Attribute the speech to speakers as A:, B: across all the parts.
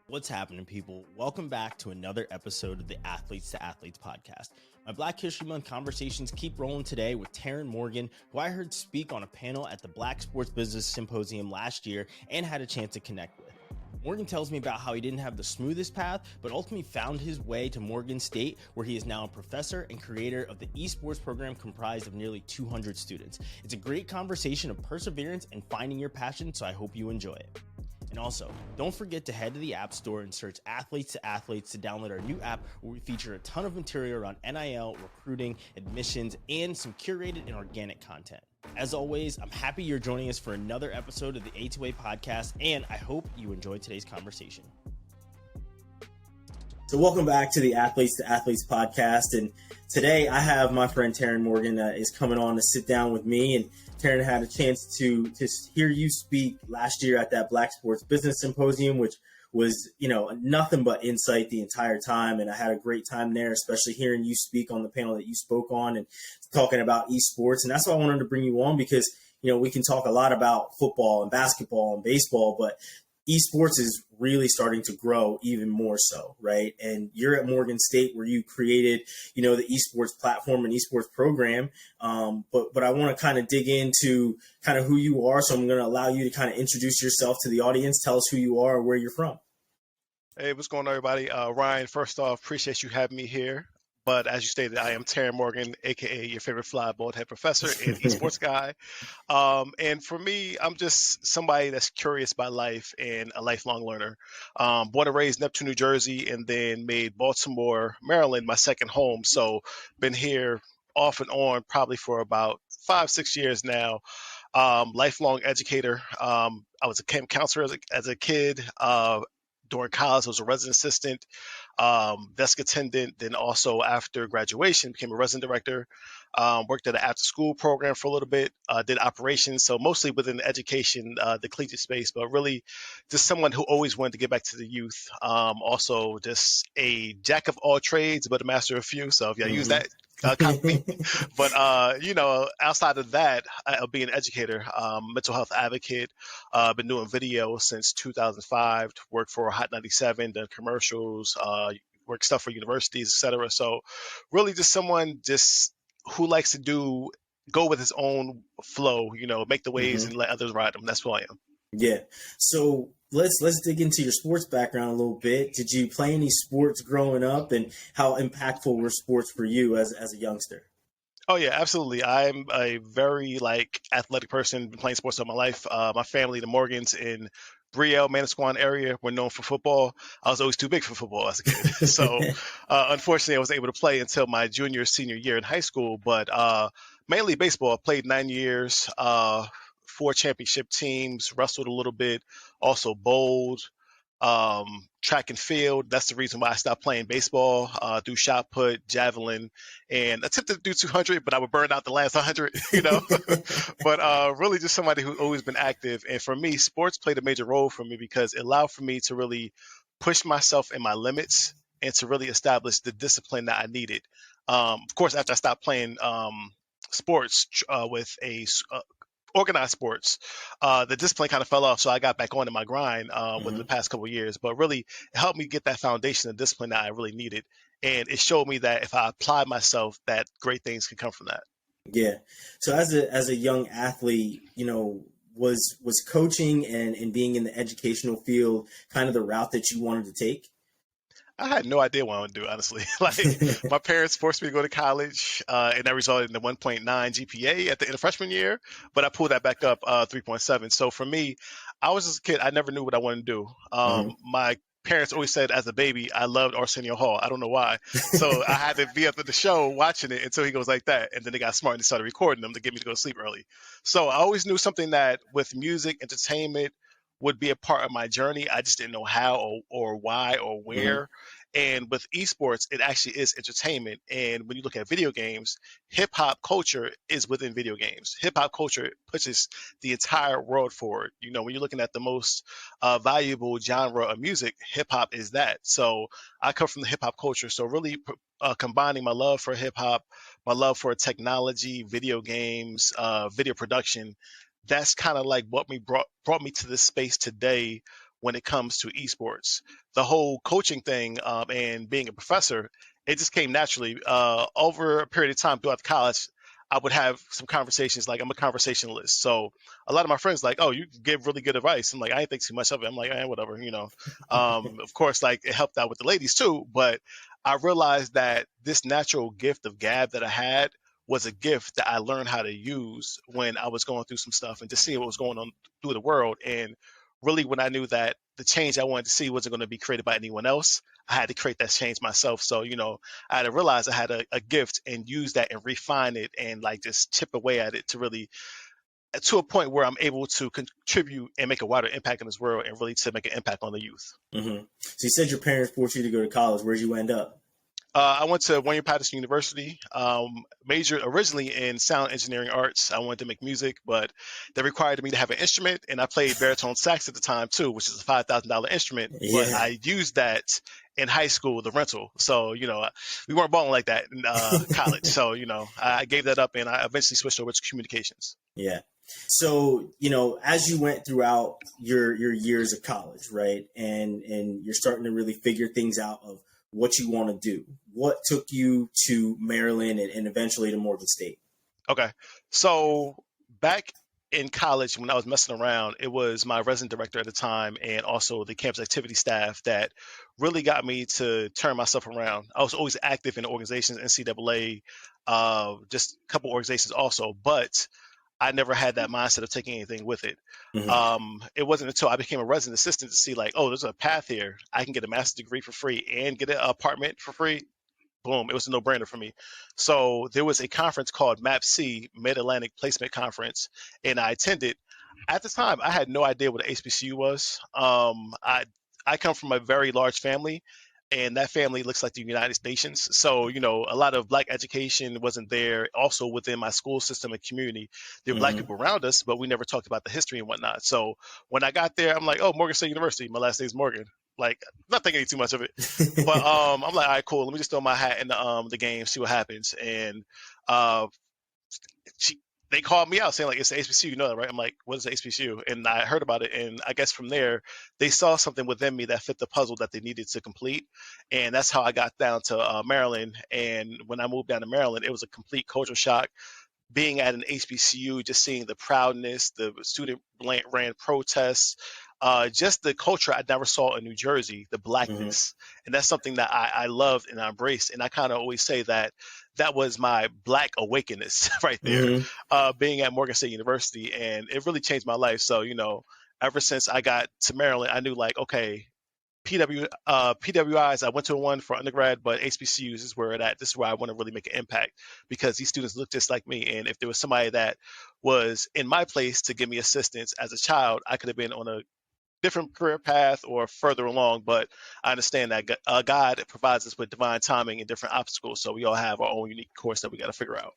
A: What's happening, people? Welcome back to another episode of the Athletes to Athletes podcast. My Black History Month conversations keep rolling today with Tarrin Morgan, who I heard speak on a panel at the Black Sports Business Symposium last year and had a chance to connect with. Morgan tells me about how he didn't have the smoothest path, but ultimately found his way to Morgan State, where he is now a professor and creator of the Esports program comprised of nearly 200 students. It's a great conversation of perseverance and finding your passion, so I hope you enjoy it. And also, don't forget to head to the App Store and search Athletes to Athletes to download our new app where we feature a ton of material around NIL, recruiting, admissions, and some curated and organic content. As always, I'm happy you're joining us for another episode of the A2A podcast, and I hope you enjoyed today's conversation. So welcome back to the Athletes to Athletes podcast, and today I have my friend Tarrin Morgan is coming on to sit down with me, and Tarrin had a chance to hear you speak last year at that Black Sports Business Symposium, which was, nothing but insight the entire time. And I had a great time there, especially hearing you speak on the panel that you spoke on and talking about esports. And that's why I wanted to bring you on because, we can talk a lot about football and basketball and baseball, but esports is really starting to grow even more so, right? And you're at Morgan State where you created, the esports platform and esports program. But I want to kind of dig into kind of who you are. So I'm going to allow you to kind of introduce yourself to the audience. Tell us who you are and where you're from.
B: Hey, what's going on, everybody? Ryan, first off, appreciate you having me here. But as you stated, I am Tarrin Morgan, a.k.a. your favorite fly bald head professor and esports guy. And for me, I'm just somebody that's curious by life and a lifelong learner. Born and raised in Neptune, New Jersey, and then made Baltimore, Maryland my second home. So been here off and on probably for about 5-6 years now. Lifelong educator. I was a camp counselor as a kid. During college, I was a resident assistant, desk attendant. Then also after graduation, became a resident director. Worked at an after-school program for a little bit. Did operations, so mostly within the education, the collegiate space. But really, just someone who always wanted to get back to the youth. Also, just a jack of all trades, but a master of few. So if y'all use that. Copy. But outside of that, I'll be an educator, mental health advocate. Been doing video since 2005. Worked for Hot 97, done commercials, work stuff for universities, etc. So really just someone who likes to go with his own flow, make the waves and let others ride them. That's who I am.
A: Yeah. So let's dig into your sports background a little bit. Did you play any sports growing up, and how impactful were sports for you as a youngster?
B: Oh yeah, absolutely. I'm a very athletic person. Been playing sports all my life. My family, the Morgans in Brielle, Manasquan area, were known for football. I was always too big for football as a kid. So unfortunately, I wasn't able to play until my senior year in high school. But mainly baseball. I played 9 years, 4 championship teams, wrestled a little bit, also bowled, track and field. That's the reason why I stopped playing baseball. Do shot put, javelin, and attempted to do 200, but I would burn out the last 100, But really just somebody who's always been active. And for me, sports played a major role for me because it allowed for me to really push myself in my limits and to really establish the discipline that I needed. Of course, after I stopped playing sports with organized sports, the discipline kind of fell off. So I got back on in my grind within the past couple of years, but really it helped me get that foundation of discipline that I really needed. And it showed me that if I applied myself, that great things could come from that.
A: Yeah. So as a young athlete, was coaching and being in the educational field kind of the route that you wanted to take?
B: I had no idea what I would do, honestly. My parents forced me to go to college, and that resulted in the 1.9 GPA at the end of freshman year, but I pulled that back up 3.7. So for me, I was just a kid. I never knew what I wanted to do. My parents always said as a baby, I loved Arsenio Hall. I don't know why. So I had to be up at the show watching it until he goes like that. And then they got smart and they started recording them to get me to go to sleep early. So I always knew something that with music, entertainment would be a part of my journey. I just didn't know how or why or where. And with esports, it actually is entertainment. And when you look at video games, hip hop culture is within video games. Hip hop culture pushes the entire world forward. You know, when you're looking at the most valuable genre of music, hip hop is that. So I come from the hip hop culture. So really combining my love for hip hop, my love for technology, video games, video production, that's kind of like what brought me to this space today when it comes to esports. The whole coaching thing and being a professor, it just came naturally. Over a period of time throughout college, I would have some conversations. Like, I'm a conversationalist, so a lot of my friends like, "Oh, you give really good advice." I'm like, "I ain't think too much of it." I'm like, whatever, you know. Of course, like, it helped out with the ladies too, but I realized that this natural gift of gab that I had was a gift that I learned how to use when I was going through some stuff and just seeing what was going on through the world. And really, when I knew that the change I wanted to see wasn't going to be created by anyone else, I had to create that change myself. So, you know, I had to realize I had a gift and use that and refine it and like just chip away at it to really, to a point where I'm able to contribute and make a wider impact in this world and really to make an impact on the youth.
A: Mm-hmm. So you said your parents forced you to go to college. Where'd you end up?
B: I went to William-Patterson University, majored originally in sound engineering arts. I wanted to make music, but they required me to have an instrument, and I played baritone sax at the time too, which is a $5,000 instrument.
A: Yeah.
B: But I used that in high school, the rental. So, you know, we weren't balling like that in college. So, you know, I gave that up, and I eventually switched over to communications.
A: Yeah. So, you know, as you went throughout your years of college, right, and you're starting to really figure things out of what you want to do, what took you to Maryland and eventually to Morgan State?
B: Okay. So back in college, when I was messing around, it was my resident director at the time and also the campus activity staff that really got me to turn myself around. I was always active in organizations, NCAA, just a couple organizations also, but I never had that mindset of taking anything with it. It wasn't until I became a resident assistant to see like, oh, there's a path here. I can get a master's degree for free and get an apartment for free. Boom, it was a no-brainer for me. So there was a conference called MAPC, Mid-Atlantic Placement Conference, and I attended. At the time, I had no idea what an HBCU was. I come from a very large family, and that family looks like the United Nations. So, you know, a lot of Black education wasn't there. Also within my school system and community, there were Black people around us, but we never talked about the history and whatnot. So when I got there, I'm like, oh, Morgan State University. My last name is Morgan. Like, not thinking too much of it, but I'm like, all right, cool. Let me just throw my hat in the game, see what happens. And they called me out saying like, it's the HBCU, you know that, right? I'm like, what is the HBCU? And I heard about it, and I guess from there they saw something within me that fit the puzzle that they needed to complete, and that's how I got down to Maryland. And when I moved down to Maryland, it was a complete culture shock. Being at an HBCU, just seeing the proudness, the student ran protests, just the culture I never saw in New Jersey, the Blackness. And that's something that I loved and I embraced. And I kind of always say that that was my Black awakeness right there, being at Morgan State University. And it really changed my life. So, you know, ever since I got to Maryland, I knew like, okay, PWIs, I went to one for undergrad, but HBCUs is where it at. This is where I want to really make an impact because these students look just like me. And if there was somebody that was in my place to give me assistance as a child, I could have been on a different career path or further along. But I understand that God provides us with divine timing and different obstacles. So we all have our own unique course that we got to figure out.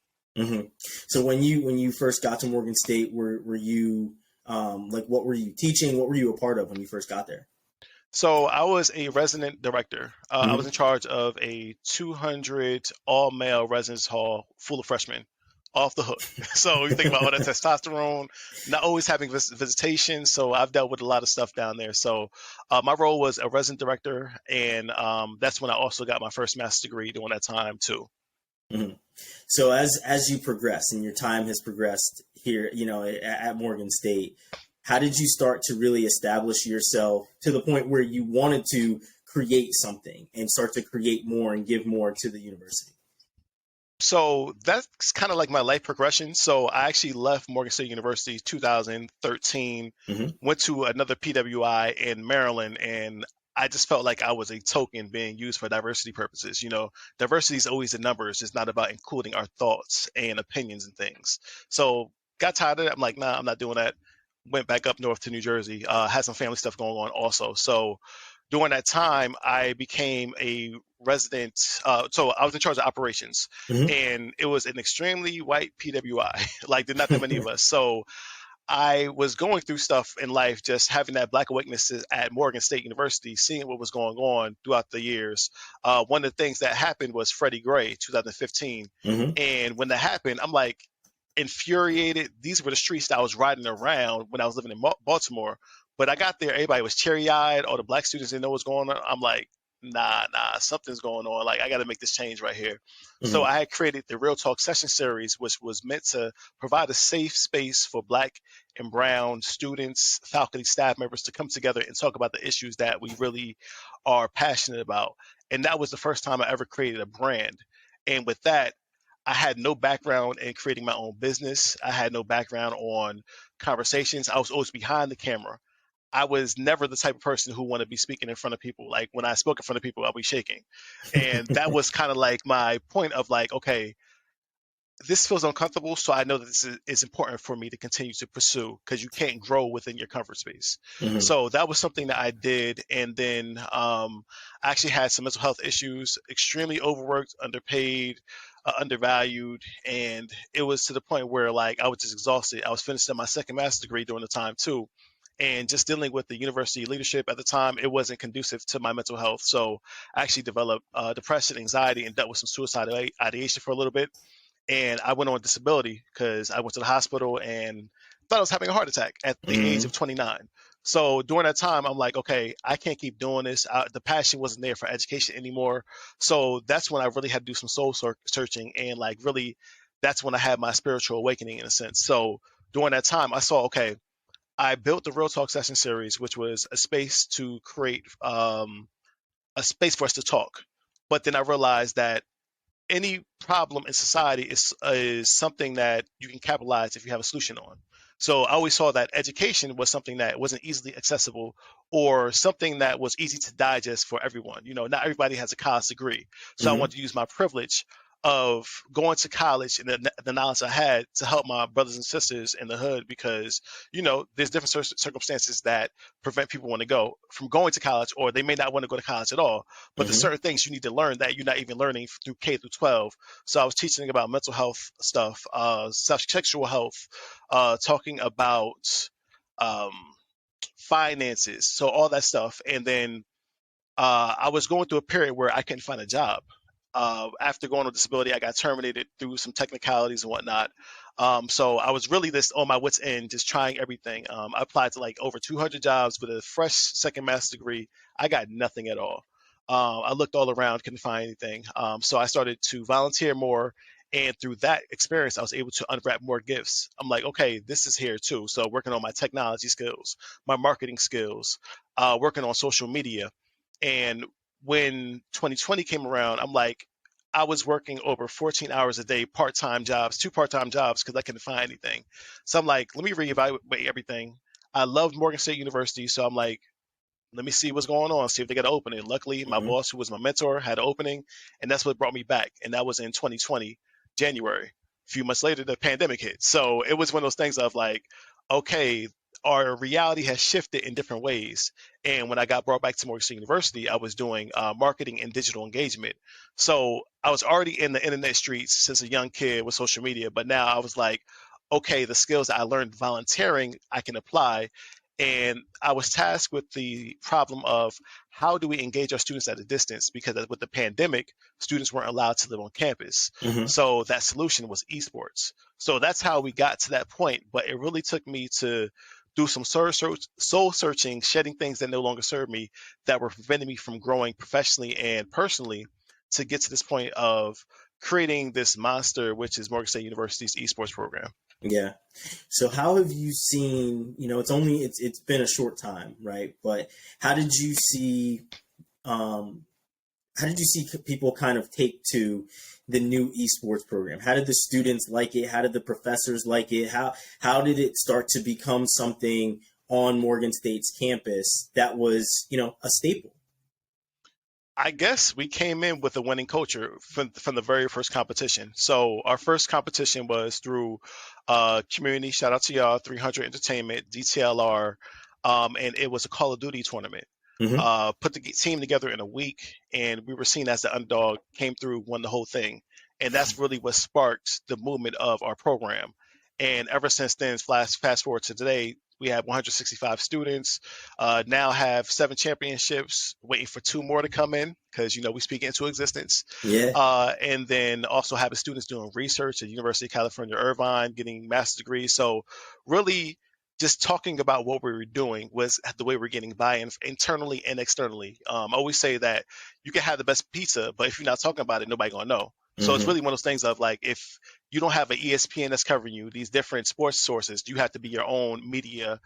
A: So when you first got to Morgan State, were you like, what were you teaching? What were you a part of when you first got there?
B: So I was a resident director. I was in charge of a 200 all-male residence hall full of freshmen, off the hook. So you think about all that testosterone, not always having visitation. So I've dealt with a lot of stuff down there. So my role was a resident director, and that's when I also got my first master's degree during that time too.
A: So as you progress and your time has progressed here, you know, at Morgan State, how did you start to really establish yourself to the point where you wanted to create something and start to create more and give more to the university?
B: So that's kind of like my life progression. So I actually left Morgan State University 2013, went to another PWI in Maryland, and I just felt like I was a token being used for diversity purposes. You know, diversity is always in numbers. It's not about including our thoughts and opinions and things. So got tired of it. I'm like, nah, I'm not doing that. Went back up north to New Jersey, had some family stuff going on also. So during that time, I became a resident. So I was in charge of operations, and it was an extremely white PWI. Like, there's not that many of us. So I was going through stuff in life, just having that Black awakeness at Morgan State University, seeing what was going on throughout the years. One of the things that happened was Freddie Gray, 2015. And when that happened, I'm like infuriated. These were the streets that I was riding around when I was living in Baltimore. But I got there, everybody was teary-eyed. All the Black students didn't know what's going on. I'm like, nah, something's going on. Like, I got to make this change right here. So I had created the Real Talk Session Series, which was meant to provide a safe space for Black and brown students, faculty, staff members to come together and talk about the issues that we really are passionate about. And that was the first time I ever created a brand. And with that, I had no background in creating my own business. I had no background on conversations. I was always behind the camera. I was never the type of person who wanted to be speaking in front of people. Like, when I spoke in front of people, I'll be shaking. And that was kind of like my point of like, okay, this feels uncomfortable, so I know that this is important for me to continue to pursue, because you can't grow within your comfort space. So that was something that I did. And then I actually had some mental health issues, extremely overworked, underpaid, undervalued. And it was to the point where, like, I was just exhausted. I was finishing my second master's degree during the time too. And just dealing with the university leadership at the time, it wasn't conducive to my mental health. So I actually developed depression, anxiety, and dealt with some suicidal ideation for a little bit. And I went on disability because I went to the hospital and thought I was having a heart attack at the age of 29. So during that time, I'm like, okay, I can't keep doing this. The passion wasn't there for education anymore. So that's when I really had to do some soul searching. And like, really, that's when I had my spiritual awakening, in a sense. So during that time, I saw, okay, I built the Real Talk Session Series, which was a space to create a space for us to talk. But then I realized that any problem in society is something that you can capitalize if you have a solution on. So I always saw that education was something that wasn't easily accessible, or something that was easy to digest for everyone. You know, not everybody has a college degree. So I wanted to use my privilege of going to college and the knowledge I had to help my brothers and sisters in the hood, because, you know, there's different circumstances that prevent people want to go from going to college, or they may not want to go to college at all. But there's certain things you need to learn that you're not even learning through K through 12. So I was teaching about mental health stuff, sexual health, talking about finances, so all that stuff. And then I was going through a period where I couldn't find a job. After going on disability, I got terminated through some technicalities and whatnot. So I was really just on my wits' end, just trying everything. I applied to like over 200 jobs with a fresh second master's degree. I got nothing at all. I looked all around, couldn't find anything. So I started to volunteer more. And through that experience, I was able to unwrap more gifts. I'm like, okay, this is here too. So working on my technology skills, my marketing skills, working on social media. And when 2020 came around, I'm like, I was working over 14 hours a day, part-time jobs, 2 part-time jobs, because I couldn't find anything. So I'm like, let me reevaluate everything. I loved Morgan State University, so I'm like, let me see what's going on, see if they got an opening. Luckily, my boss, who was my mentor, had an opening, and that's what brought me back. And that was in 2020, January. A few months later, the pandemic hit. So it was one of those things of like, okay, our reality has shifted in different ways. And when I got brought back to Morgan State University, I was doing marketing and digital engagement. So I was already in the internet streets since a young kid with social media. But now I was like, okay, the skills that I learned volunteering, I can apply. And I was tasked with the problem of how do we engage our students at a distance, because with the pandemic, students weren't allowed to live on campus. So that solution was esports. So that's how we got to that point. But it really took me to do some soul searching, shedding things that no longer serve me, that were preventing me from growing professionally and personally, to get to this point of creating this monster, which is Morgan State University's esports program.
C: Yeah. So how have you seen, you know, it's been a short time, right? But how did you see people kind of take to the new esports program? How did the students like it? How did the professors like it? How did it start to become something on Morgan State's campus that was, you know, a staple?
B: I guess we came in with a winning culture from the very first competition. So our first competition was through community, shout out to y'all, 300 Entertainment, DTLR, and it was a Call of Duty tournament. put the team together in a week, and we were seen as the underdog, came through, won the whole thing. And that's really what sparked the movement of our program. And ever since then, fast forward to today, we have 165 students, now have 7 championships, waiting for 2 more to come in because, we speak into existence.
C: Yeah.
B: And then also having students doing research at University of California, Irvine, getting master's degrees. So really just talking about what we were doing was the way we're getting buy-in internally and externally. I always say that you can have the best pizza, but if you're not talking about it, nobody gonna know. So it's really one of those things of like, if you don't have an ESPN that's covering you, these different sports sources, you have to be your own media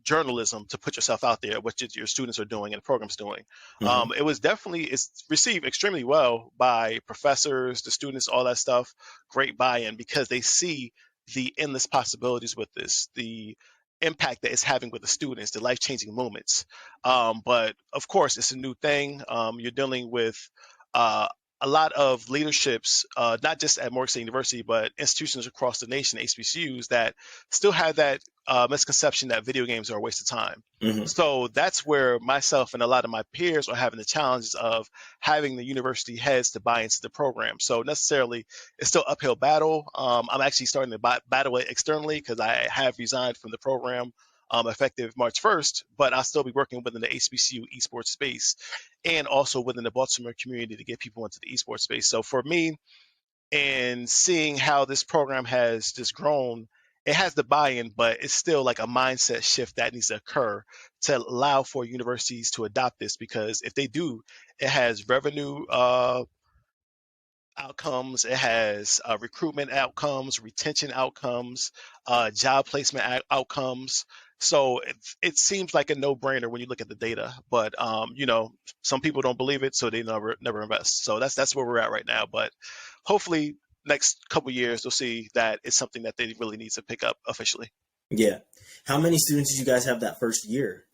B: journalism to put yourself out there, what your students are doing and the program's doing. It's received extremely well by professors, the students, all that stuff. Great buy-in because they see the endless possibilities with this, the impact that it's having with the students, the life-changing moments. But of course, it's a new thing. You're dealing with a lot of leaderships, not just at Morgan State University, but institutions across the nation, HBCUs, that still have that misconception that video games are a waste of time. So that's where myself and a lot of my peers are having the challenges of having the university heads to buy into the program. So necessarily, it's still uphill battle. I'm actually starting to battle it externally because I have resigned from the program effective March 1st, but I'll still be working within the HBCU esports space and also within the Baltimore community to get people into the esports space. So for me, and seeing how this program has just grown, it has the buy-in, but it's still like a mindset shift that needs to occur to allow for universities to adopt this, because if they do, it has revenue outcomes, it has recruitment outcomes, retention outcomes, job placement outcomes. So it seems like a no-brainer when you look at the data, but some people don't believe it, so they never invest. So that's where we're at right now. But hopefully, next couple of years, they'll see that it's something that they really need to pick up officially.
C: Yeah. How many students did you guys have that first year?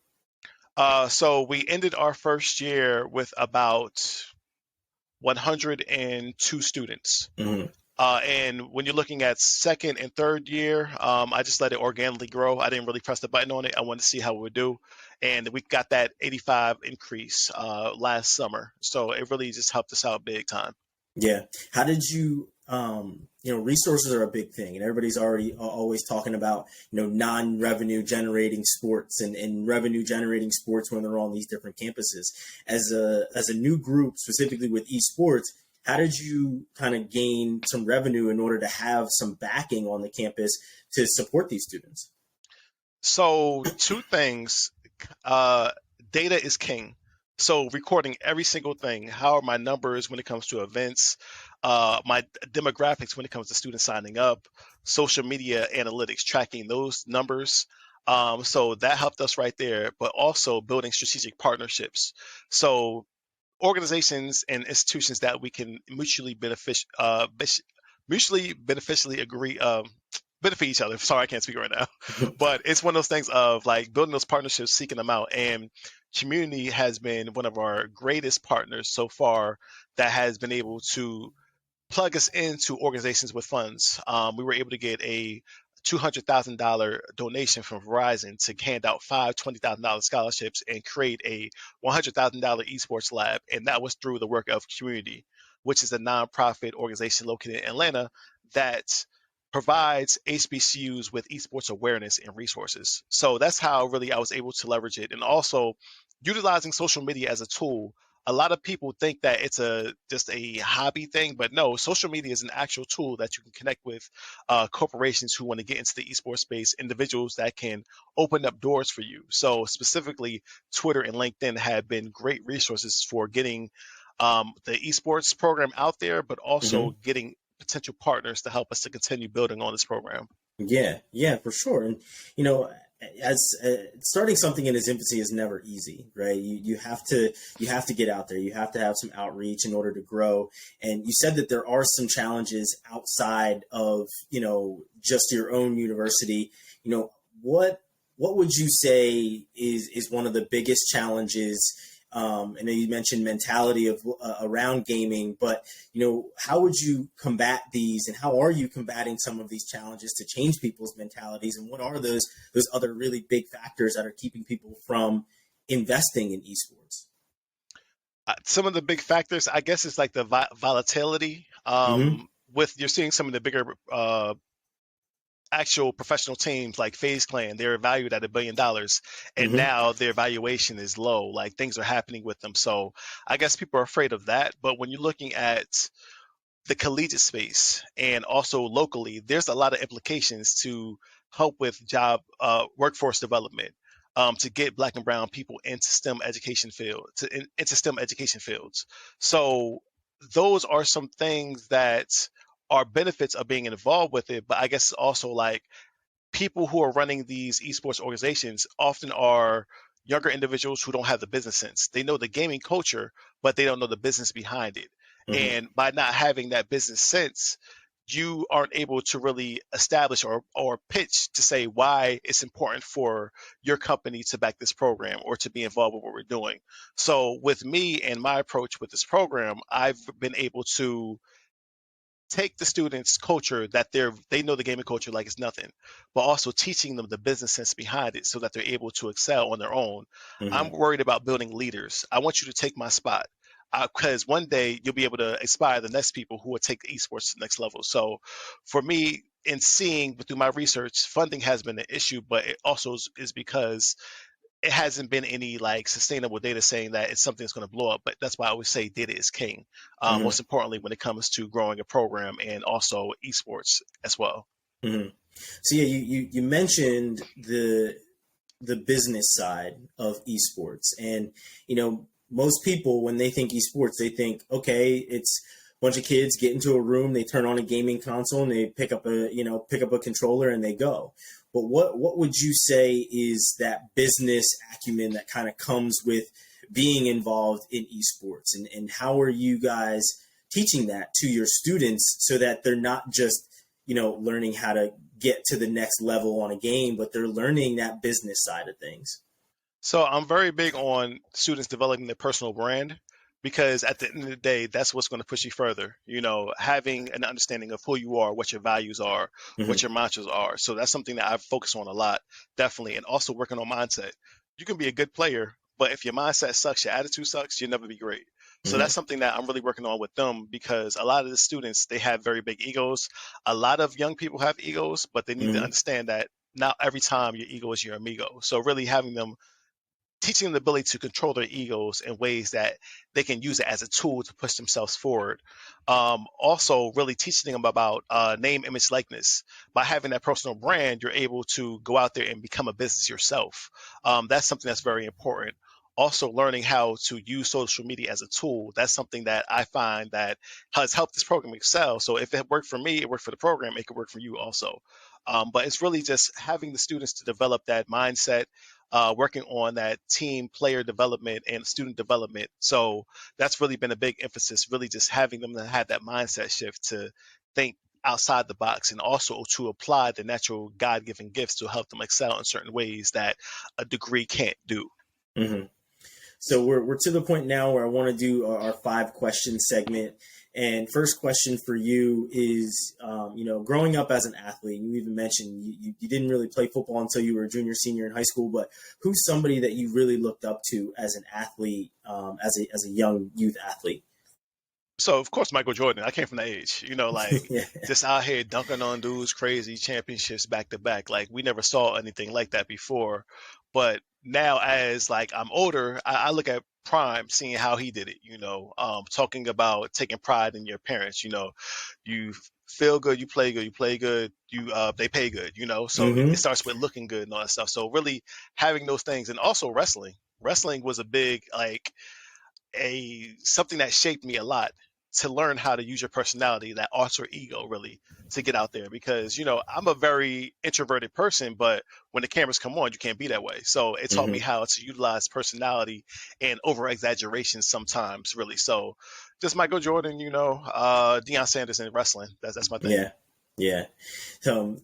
B: So we ended our first year with about 102 students. And when you're looking at second and third year, I just let it organically grow. I didn't really press the button on it. I wanted to see how it would do. And we got that 85 increase last summer. So it really just helped us out big time.
C: Yeah. How did you, resources are a big thing, and everybody's always talking about, non-revenue generating sports and revenue generating sports when they're on these different campuses. As a new group, specifically with esports, how did you kind of gain some revenue in order to have some backing on the campus to support these students?
B: So 2 things, data is king. So recording every single thing. How are my numbers when it comes to events, my demographics when it comes to students signing up, social media analytics, tracking those numbers. So that helped us right there, but also building strategic partnerships. So organizations and institutions that we can mutually beneficially agree benefit each other. Sorry, I can't speak right now. But it's one of those things of like building those partnerships, seeking them out. And community has been one of our greatest partners so far that has been able to plug us into organizations with funds. We were able to get a $200,000 donation from Verizon to hand out 5 $20,000 scholarships and create a $100,000 esports lab. And that was through the work of Community, which is a nonprofit organization located in Atlanta that provides HBCUs with esports awareness and resources. So that's how really I was able to leverage it. And also utilizing social media as a tool. A lot of people think that it's just a hobby thing, but no, social media is an actual tool that you can connect with corporations who want to get into the esports space, individuals that can open up doors for you. So specifically, Twitter and LinkedIn have been great resources for getting the esports program out there, but also getting potential partners to help us to continue building on this program.
C: Yeah, for sure. And, as starting something in its infancy is never easy, right? You have to get out there. You have to have some outreach in order to grow. And you said that there are some challenges outside of, just your own university. What would you say is one of the biggest challenges? I know you mentioned mentality of around gaming, but how would you combat these, and how are you combating some of these challenges to change people's mentalities? And what are those other really big factors that are keeping people from investing in esports?
B: Some of the big factors, I guess, is like the volatility.
C: Mm-hmm.
B: You're seeing some of the bigger actual professional teams like FaZe Clan, they're valued at $1 billion, and
C: Mm-hmm.
B: now their valuation is low. Like things are happening with them. So I guess people are afraid of that. But when you're looking at the collegiate space and also locally, there's a lot of implications to help with job workforce development, to get Black and brown people into STEM education into STEM education fields. So those are some things that are benefits of being involved with it. But I guess also like people who are running these esports organizations often are younger individuals who don't have the business sense. They know the gaming culture, but they don't know the business behind it.
C: Mm-hmm.
B: And by not having that business sense, you aren't able to really establish or pitch to say why it's important for your company to back this program or to be involved with what we're doing. So with me and my approach with this program, I've been able to take the students' culture that they know the gaming culture like it's nothing, but also teaching them the business sense behind it so that they're able to excel on their own.
C: Mm-hmm.
B: I'm worried about building leaders. I want you to take my spot because one day you'll be able to inspire the next people who will take esports to the next level. So for me, in seeing through my research, funding has been an issue, but it also is because it hasn't been any like sustainable data saying that it's something that's going to blow up. But that's why I always say data is king.
C: Mm-hmm.
B: Most importantly, when it comes to growing a program and also esports as well.
C: Mm-hmm. So yeah, you mentioned the business side of esports, and most people when they think esports, they think, okay, it's a bunch of kids get into a room, they turn on a gaming console, and they pick up a controller and they go. But what would you say is that business acumen that kind of comes with being involved in esports, and how are you guys teaching that to your students so that they're not just learning how to get to the next level on a game, but they're learning that business side of things?
B: So I'm very big on students developing their personal brand because at the end of the day, that's what's going to push you further. Having an understanding of who you are, what your values are,
C: Mm-hmm.
B: what your mantras are. So that's something that I focus on a lot, definitely. And also working on mindset. You can be a good player, but if your mindset sucks, your attitude sucks, you'll never be great. So
C: Mm-hmm.
B: that's something that I'm really working on with them because a lot of the students, they have very big egos. A lot of young people have egos, but they need to
C: Mm-hmm.
B: understand that not every time your ego is your amigo. So really having them teaching them the ability to control their egos in ways that they can use it as a tool to push themselves forward. Also, really teaching them about name, image, likeness. By having that personal brand, you're able to go out there and become a business yourself. That's something that's very important. Also, learning how to use social media as a tool. That's something that I find that has helped this program excel. So if it worked for me, it worked for the program, it could work for you also. But it's really just having the students to develop that mindset, working on that team player development and student development. So that's really been a big emphasis, really just having them to have that mindset shift to think outside the box and also to apply the natural God-given gifts to help them excel in certain ways that a degree can't do.
C: Mm-hmm. So we're to the point now where I want to do our 5-question segment. And first question for you is, growing up as an athlete, you even mentioned you didn't really play football until you were a junior, senior in high school, but who's somebody that you really looked up to as an athlete, as a young youth athlete?
B: So of course Michael Jordan. I came from the age, like
C: Yeah.
B: just out here dunking on dudes, crazy championships back to back. Like we never saw anything like that before. But now as like I'm older, I look at Prime, seeing how he did it. Talking about taking pride in your parents. You feel good, you play good, you they pay good. So
C: Mm-hmm.
B: it starts with looking good and all that stuff. So really having those things, and also wrestling. Wrestling was a big like something that shaped me a lot to learn how to use your personality, that alter ego, really, to get out there. Because I'm a very introverted person, but when the cameras come on, you can't be that way. So it taught me
C: Mm-hmm.
B: how to utilize personality and over exaggeration sometimes, really. So just Michael Jordan, Deion Sanders in wrestling. That's my thing.
C: Yeah. Yeah.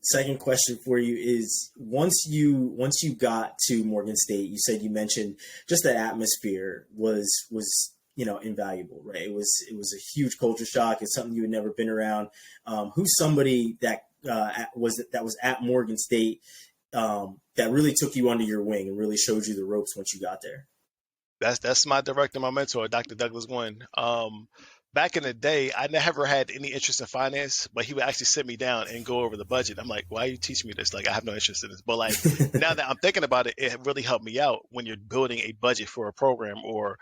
C: Second question for you is, once you got to Morgan State, you mentioned just that atmosphere was invaluable, right? It was a huge culture shock. It's something you had never been around. Who's somebody that was at Morgan State that really took you under your wing and really showed you the ropes once you got there?
B: That's my director, my mentor, Dr. Douglas Gwynn. Back in the day, I never had any interest in finance, but he would actually sit me down and go over the budget. I'm like, why are you teaching me this? Like, I have no interest in this. But like, now that I'm thinking about it, it really helped me out when you're building a budget for a program or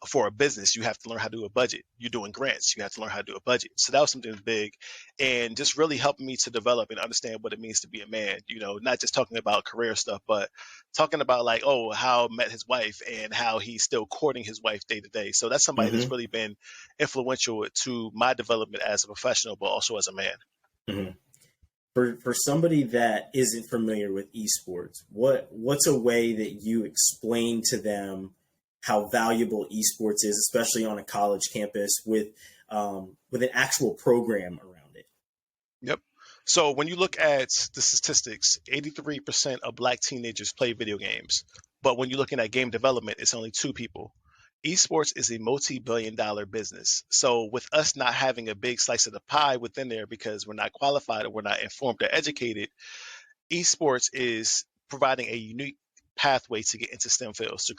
B: for a business. You have to learn how to do a budget. You're doing grants. You have to learn how to do a budget. So that was something big and just really helping me to develop and understand what it means to be a man, not just talking about career stuff, but talking about like, oh, how I met his wife and how he's still courting his wife day to day. So that's somebody that's really been influential to my development as a professional, but also as a man.
C: Mm-hmm. For somebody that isn't familiar with esports, what's a way that you explain to them how valuable esports is, especially on a college campus with an actual program around it?
B: Yep. So when you look at the statistics, 83% of Black teenagers play video games. But when you're looking at game development, it's only 2 people. Esports is a multi-billion-dollar business. So with us not having a big slice of the pie within there because we're not qualified or we're not informed or educated, esports is providing a unique pathway to get into STEM fields,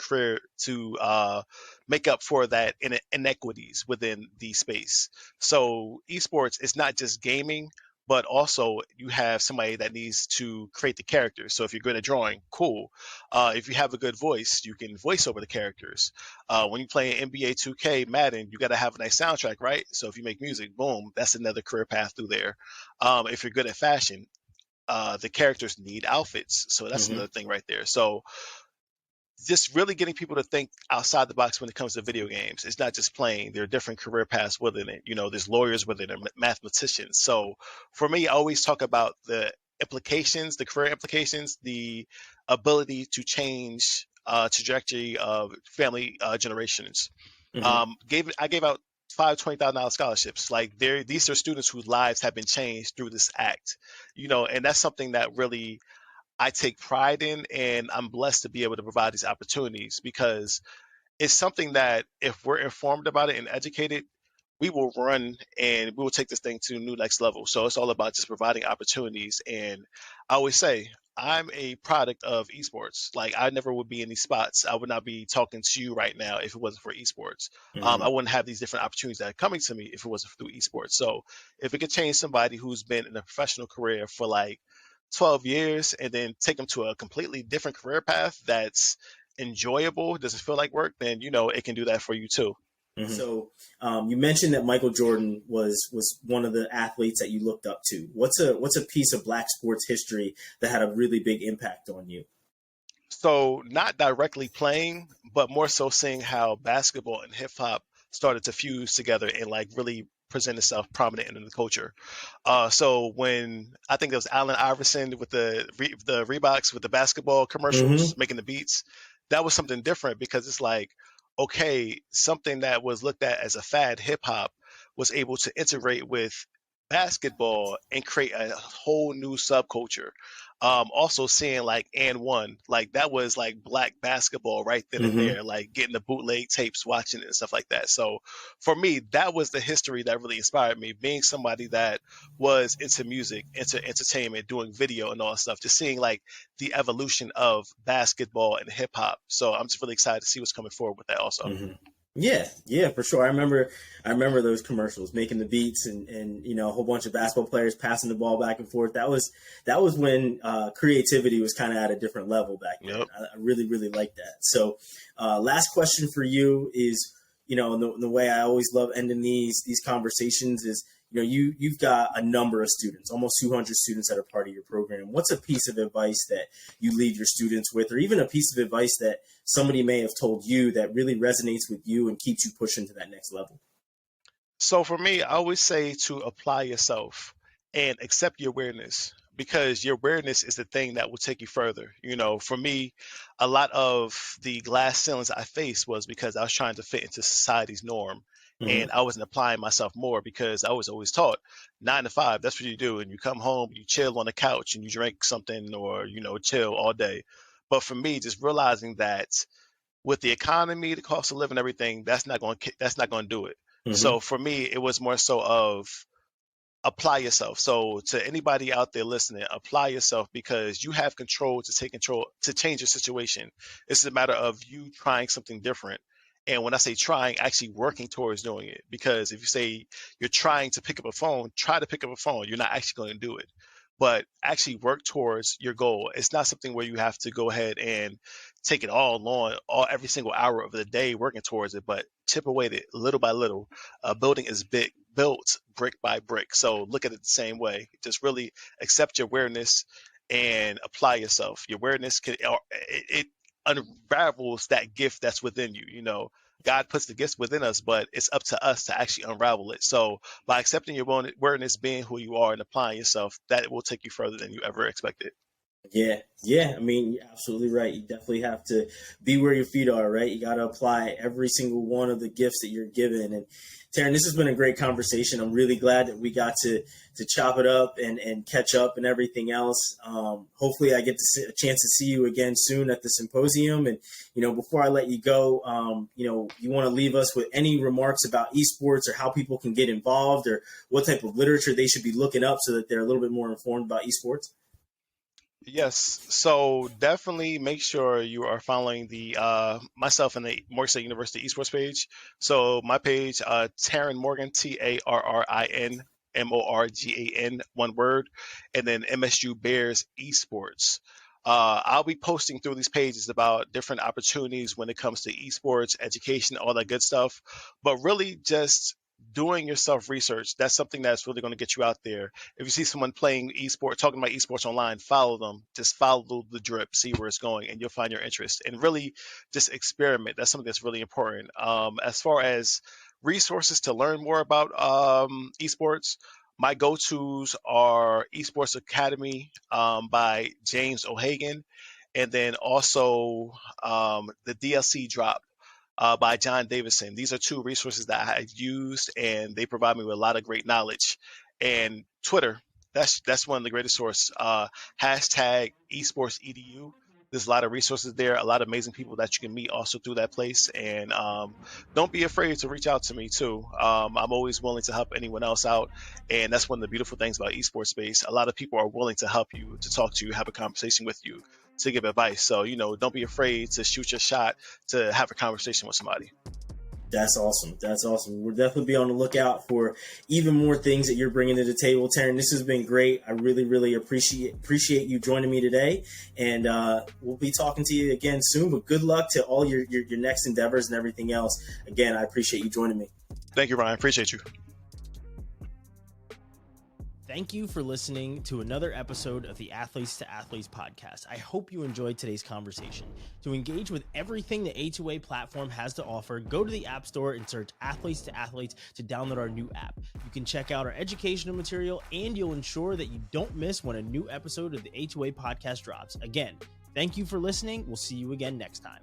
B: to make up for that inequities within the space. So esports is not just gaming, but also you have somebody that needs to create the characters. So if you're good at drawing, cool. If you have a good voice, you can voice over the characters. When you play NBA 2K, Madden, you got to have a nice soundtrack, right? So if you make music, boom, that's another career path through there. If you're good at fashion, the characters need outfits. So that's another thing right there. So just really getting people to think outside the box when it comes to video games. It's not just playing. There are different career paths within it. There's lawyers within it, mathematicians. So for me, I always talk about the implications, the career implications, the ability to change trajectory of family generations. I gave out 5 $20,000 scholarships. Like these are students whose lives have been changed through this act, and that's something that really I take pride in, and I'm blessed to be able to provide these opportunities because it's something that if we're informed about it and educated, we will run and we will take this thing to a new next level. So it's all about just providing opportunities. And I always say, I'm a product of esports. Like I never would be in these spots. I would not be talking to you right now if it wasn't for esports. I wouldn't have these different opportunities that are coming to me if it wasn't through esports. So if it could change somebody who's been in a professional career for like 12 years and then take them to a completely different career path that's enjoyable, doesn't feel like work, then it can do that for you too.
C: So you mentioned that Michael Jordan was one of the athletes that you looked up to. What's a piece of Black sports history that had a really big impact on you?
B: So not directly playing, but more so seeing how basketball and hip hop started to fuse together and like really present itself prominent in the culture. So when I think it was Allen Iverson with the Reeboks with the basketball commercials making the beats, that was something different because it's like, okay, something that was looked at as a fad, hip hop, was able to integrate with basketball and create a whole new subculture. Also seeing like And One, like that was like Black basketball right then and there, like getting the bootleg tapes, watching it and stuff like that. So for me, that was the history that really inspired me, being somebody that was into music, into entertainment, doing video and all that stuff, just seeing like the evolution of basketball and hip hop. So I'm just really excited to see what's coming forward with that also.
C: Yeah, for sure. I remember those commercials, making the beats and a whole bunch of basketball players passing the ball back and forth. That was when creativity was kind of at a different level back then. Yep. I really, really like that. So last question for you is, the way I always love ending these conversations is, you've got a number of students, almost 200 students that are part of your program. What's a piece of advice that you leave your students with, or even a piece of advice that somebody may have told you that really resonates with you and keeps you pushing to that next level?
B: So for me, I always say to apply yourself and accept your awareness, because your awareness is the thing that will take you further. For me, a lot of the glass ceilings I faced was because I was trying to fit into society's norm. And I wasn't applying myself more because I was always taught 9 to 5, that's what you do. And you come home, you chill on the couch and you drink something or, chill all day. But for me, just realizing that with the economy, the cost of living, everything, that's not going to do it. So for me, it was more so of apply yourself. So to anybody out there listening, apply yourself because you have control to change your situation. It's a matter of you trying something different. And when I say trying, actually working towards doing it. Because if you say you're trying to pick up a phone, try to pick up a phone. You're not actually going to do it. But actually work towards your goal. It's not something where you have to go ahead and take it all on, every single hour of the day working towards it, but chip away at it little by little. Building is built brick by brick. So look at it the same way. Just really accept your awareness and apply yourself. Your awareness it unravels that gift that's within you. You know, God puts the gifts within us, but it's up to us to actually unravel it. So by accepting your awareness, being who you are, and applying yourself, that will take you further than you ever expected.
C: Yeah. I mean, you're absolutely right. You definitely have to be where your feet are, right? You got to apply every single one of the gifts that you're given. And Tarrin, this has been a great conversation. I'm really glad that we got to chop it up and catch up and everything else. Hopefully I get a chance to see you again soon at the symposium. And, you know, before I let you go, you know, you want to leave us with any remarks about esports or how people can get involved or what type of literature they should be looking up so that they're a little bit more informed about esports?
B: Yes, so definitely make sure you are following the myself and the Morgan State University Esports page. So my page, Tarrin Morgan, Tarrin Morgan, one word, and then MSU Bears Esports. I'll be posting through these pages about different opportunities when it comes to esports, education, all that good stuff. But really just doing your self research, that's something that's really going to get you out there. If you see someone playing esports, talking about esports online, follow them. Just follow the drip, see where it's going, and you'll find your interest. And really just experiment. That's something that's really important. As far as resources to learn more about esports, my go-tos are Esports Academy by James O'Hagan, and then also the DLC Drop by John Davison. These are two resources that I've used, and they provide me with a lot of great knowledge. And Twitter, that's one of the greatest sources. Hashtag Esports EDU. There's a lot of resources there, a lot of amazing people that you can meet also through that place. And don't be afraid to reach out to me too. I'm always willing to help anyone else out. And that's one of the beautiful things about esports space. A lot of people are willing to help you, to talk to you, have a conversation with you, to give advice. So, you know, don't be afraid to shoot your shot, to have a conversation with somebody.
C: That's awesome. That's awesome. We'll definitely be on the lookout for even more things that you're bringing to the table, Tarrin. This has been great. I really, really appreciate you joining me today. And we'll be talking to you again soon. But good luck to all your next endeavors and everything else. Again, I appreciate you joining me.
B: Thank you, Ryan. Appreciate you.
A: Thank you for listening to another episode of the Athletes to Athletes podcast. I hope you enjoyed today's conversation. To engage with everything the A2A platform has to offer, go to the App Store and search Athletes to Athletes to download our new app. You can check out our educational material, and you'll ensure that you don't miss when a new episode of the A2A podcast drops. Again, thank you for listening. We'll see you again next time.